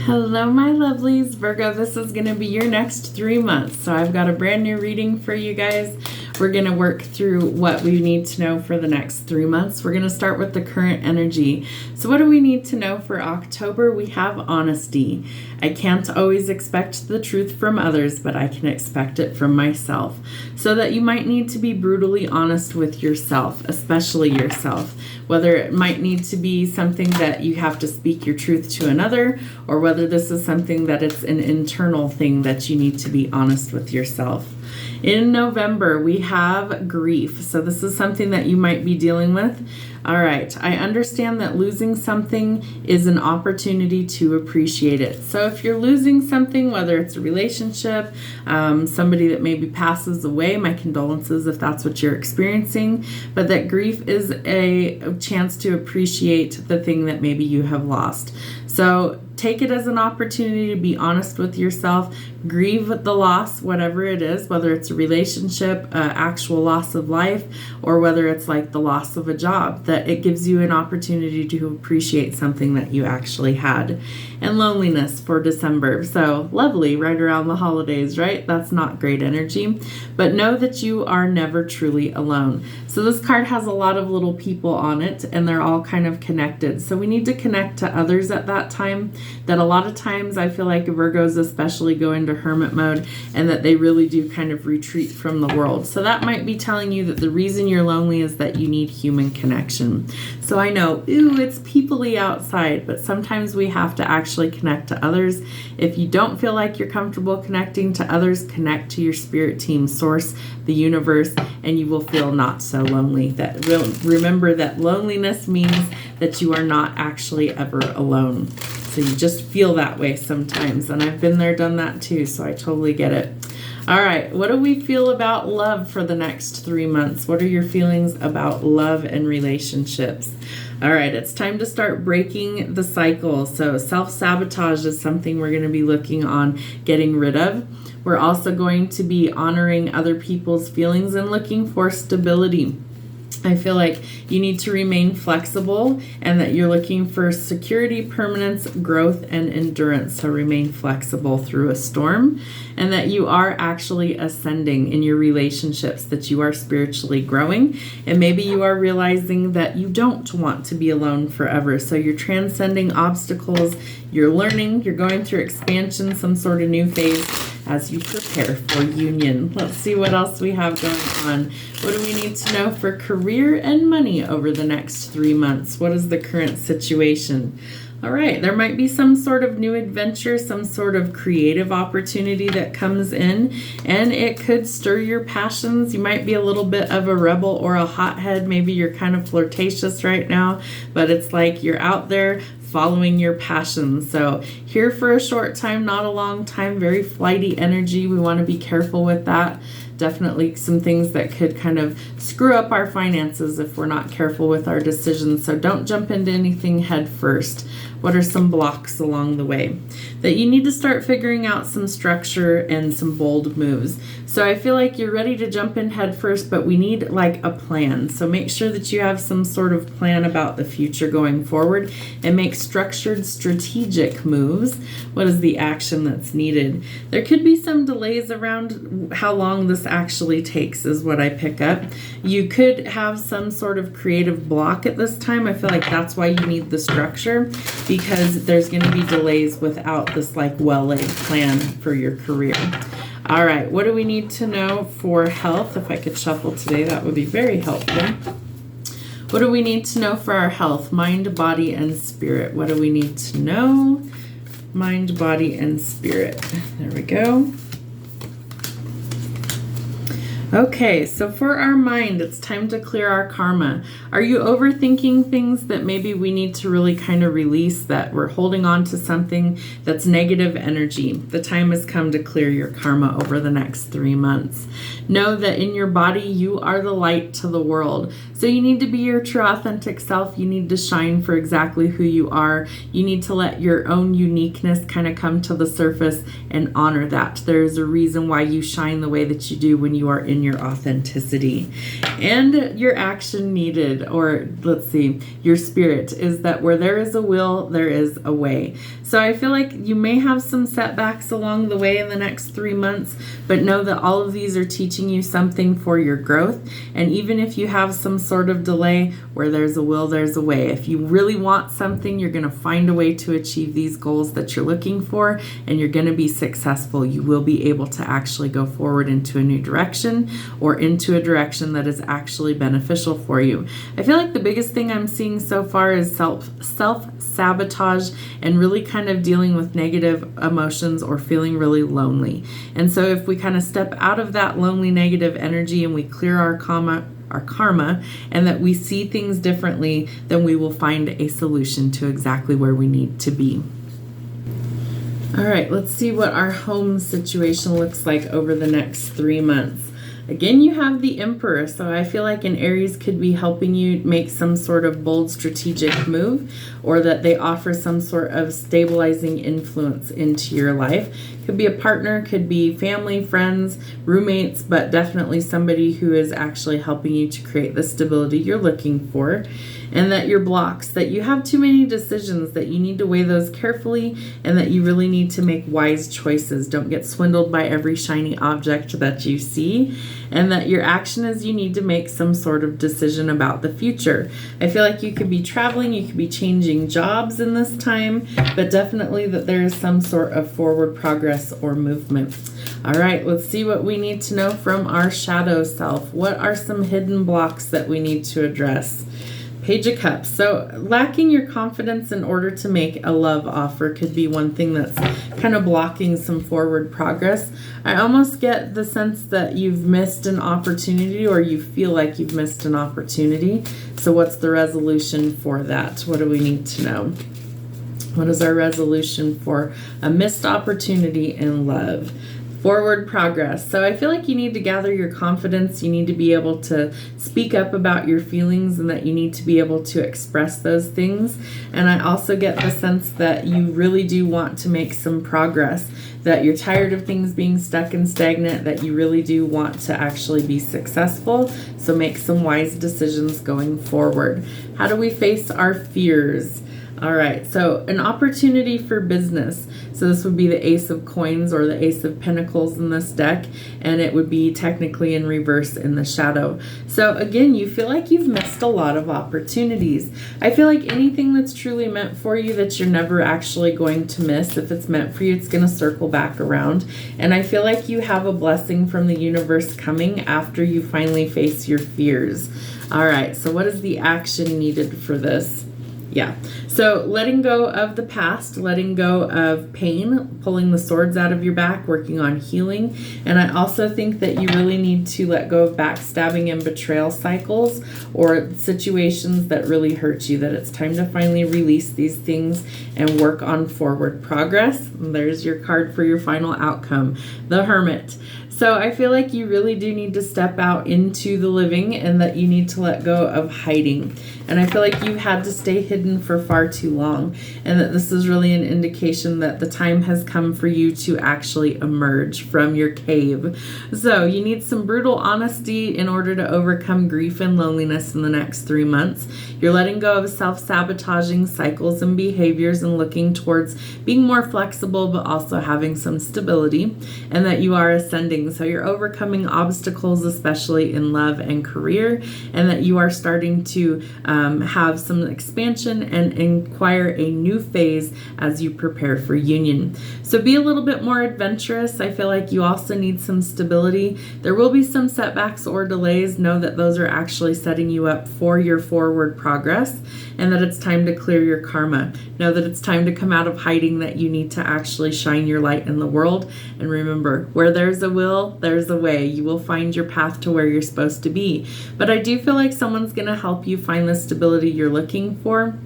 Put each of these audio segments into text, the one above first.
Hello, my lovelies. Virgo, this is going to be your next 3 months. So I've got a brand new reading for you guys. We're going to work through what we need to know for the next 3 months. We're going to start with the current energy. So what do we need to know for October? We have honesty. I can't always expect the truth from others, but I can expect it from myself. So that you might need to be brutally honest with yourself, especially yourself. Whether it might need to be something that you have to speak your truth to another, or whether this is something that it's an internal thing that you need to be honest with yourself. In November, we have grief. So this is something that you might be dealing with. All right, I understand that losing something is an opportunity to appreciate it. So if you're losing something, whether it's a relationship, somebody that maybe passes away, my condolences if that's what you're experiencing, but that grief is a chance to appreciate the thing that maybe you have lost. So take it as an opportunity to be honest with yourself, grieve the loss, whatever it is, whether it's a relationship, actual loss of life, or whether it's like the loss of a job, that it gives you an opportunity to appreciate something that you actually had. And loneliness for December. So lovely, right around the holidays, right? That's not great energy, but know that you are never truly alone. So this card has a lot of little people on it, and they're all kind of connected. So we need to connect to others at that time. That a lot of times I feel like Virgos especially go into hermit mode, and that they really do kind of retreat from the world. So that might be telling you that the reason you're lonely is that you need human connection. So I know, ooh, it's people-y outside, but sometimes we have to actually connect to others. If you don't feel like you're comfortable connecting to others, connect to your spirit team, source, the universe, and you will feel not so lonely. Remember that loneliness means that you are not actually ever alone. So you just feel that way sometimes. And I've been there, done that too. So I totally get it. All right. What do we feel about love for the next 3 months? What are your feelings about love and relationships? All right. It's time to start breaking the cycle. So self-sabotage is something we're going to be looking on getting rid of. We're also going to be honoring other people's feelings and looking for stability. I feel like you need to remain flexible and that you're looking for security, permanence, growth, and endurance. So remain flexible through a storm, and that you are actually ascending in your relationships, that you are spiritually growing, and maybe you are realizing that you don't want to be alone forever. So you're transcending obstacles, you're learning, you're going through expansion, some sort of new phase as you prepare for union. Let's see what else we have going on. What do we need to know for career and money over the next 3 months? What is the current situation? All right, there might be some sort of new adventure, some sort of creative opportunity that comes in, and it could stir your passions. You might be a little bit of a rebel or a hothead. Maybe you're kind of flirtatious right now, but it's like you're out there following your passions. So here for a short time, not a long time, very flighty energy. We want to be careful with that. Definitely some things that could kind of screw up our finances if we're not careful with our decisions. So don't jump into anything head first. What are some blocks along the way? That you need to start figuring out some structure and some bold moves. So I feel like you're ready to jump in head first, but we need like a plan. So make sure that you have some sort of plan about the future going forward and make structured, strategic moves. What is the action that's needed? There could be some delays around how long this actually takes is what I pick up. You could have some sort of creative block at this time. I feel like that's why you need the structure, because there's going to be delays without this like well-laid plan for your career. All right, what do we need to know for health? If I could shuffle today, that would be very helpful. What do we need to know for our health? Mind, body, and spirit. What do we need to know? Mind, body, and spirit. There we go. Okay, so for our mind, it's time to clear our karma. Are you overthinking things that maybe we need to really kind of release, that we're holding on to something that's negative energy? The time has come to clear your karma over the next 3 months. Know that in your body, you are the light to the world. So you need to be your true authentic self. You need to shine for exactly who you are. You need to let your own uniqueness kind of come to the surface and honor that. There is a reason why you shine the way that you do when you are in your authenticity. And your action needed, or let's see, your spirit, is that where there is a will, there is a way. So I feel like you may have some setbacks along the way in the next 3 months, but know that all of these are teaching you something for your growth. And even if you have some sort of delay, where there's a will, there's a way. If you really want something, you're going to find a way to achieve these goals that you're looking for, and you're going to be successful. You will be able to actually go forward into a new direction, or into a direction that is actually beneficial for you. I feel like the biggest thing I'm seeing so far is self-sabotage and really kind of dealing with negative emotions or feeling really lonely. And so if we kind of step out of that lonely negative energy and we clear our karma, and that we see things differently, then we will find a solution to exactly where we need to be. All right, let's see what our home situation looks like over the next 3 months. Again, you have the Emperor, so I feel like an Aries could be helping you make some sort of bold strategic move, or that they offer some sort of stabilizing influence into your life. Could be a partner, could be family, friends, roommates, but definitely somebody who is actually helping you to create the stability you're looking for. And that your blocks, that you have too many decisions, that you need to weigh those carefully, and that you really need to make wise choices. Don't get swindled by every shiny object that you see, and that your action is you need to make some sort of decision about the future. I feel like you could be traveling, you could be changing jobs in this time, but definitely that there is some sort of forward progress or movement. All right, let's see what we need to know from our shadow self. What are some hidden blocks that we need to address? Page of Cups. So lacking your confidence in order to make a love offer could be one thing that's kind of blocking some forward progress. I almost get the sense that you've missed an opportunity, or you feel like you've missed an opportunity. So what's the resolution for that? What do we need to know? What is our resolution for a missed opportunity in love? Forward progress. So I feel like you need to gather your confidence. You need to be able to speak up about your feelings, and that you need to be able to express those things. And I also get the sense that you really do want to make some progress, that you're tired of things being stuck and stagnant, that you really do want to actually be successful. So make some wise decisions going forward. How do we face our fears? All right, so an opportunity for business. So this would be the Ace of Coins or the Ace of Pentacles in this deck, and it would be technically in reverse in the shadow. So again, you feel like you've missed a lot of opportunities. I feel like anything that's truly meant for you that you're never actually going to miss, if it's meant for you, it's going to circle back around. And I feel like you have a blessing from the universe coming after you finally face your fears. All right, so what is the action needed for this? Yeah, so letting go of the past, letting go of pain, pulling the swords out of your back, working on healing. And I also think that you really need to let go of backstabbing and betrayal cycles, or situations that really hurt you, that it's time to finally release these things and work on forward progress. And there's your card for your final outcome, the Hermit. So I feel like you really do need to step out into the living, and that you need to let go of hiding. And I feel like you had to stay hidden for far too long, and that this is really an indication that the time has come for you to actually emerge from your cave. So you need some brutal honesty in order to overcome grief and loneliness in the next 3 months. You're letting go of self-sabotaging cycles and behaviors, and looking towards being more flexible, but also having some stability, and that you are ascending. So you're overcoming obstacles, especially in love and career, and that you are starting to have some expansion and inquire a new phase as you prepare for union. So be a little bit more adventurous. I feel like you also need some stability. There will be some setbacks or delays. Know that those are actually setting you up for your forward progress, and that it's time to clear your karma. Know that it's time to come out of hiding, that you need to actually shine your light in the world. And remember, where there's a will, there's a way. You will find your path to where you're supposed to be. But I do feel like someone's going to help you find the stability you're looking for,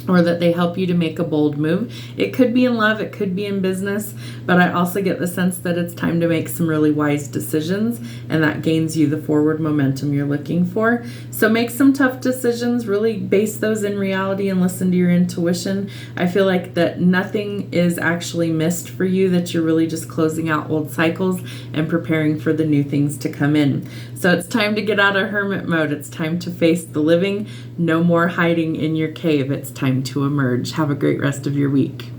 or that they help you to make a bold move. It could be in love, it could be in business, but I also get the sense that it's time to make some really wise decisions, and that gains you the forward momentum you're looking for. So make some tough decisions, really base those in reality and listen to your intuition. I feel like that nothing is actually missed for you, that you're really just closing out old cycles and preparing for the new things to come in. So it's time to get out of hermit mode. It's time to face the living. No more hiding in your cave. It's time to emerge. Have a great rest of your week.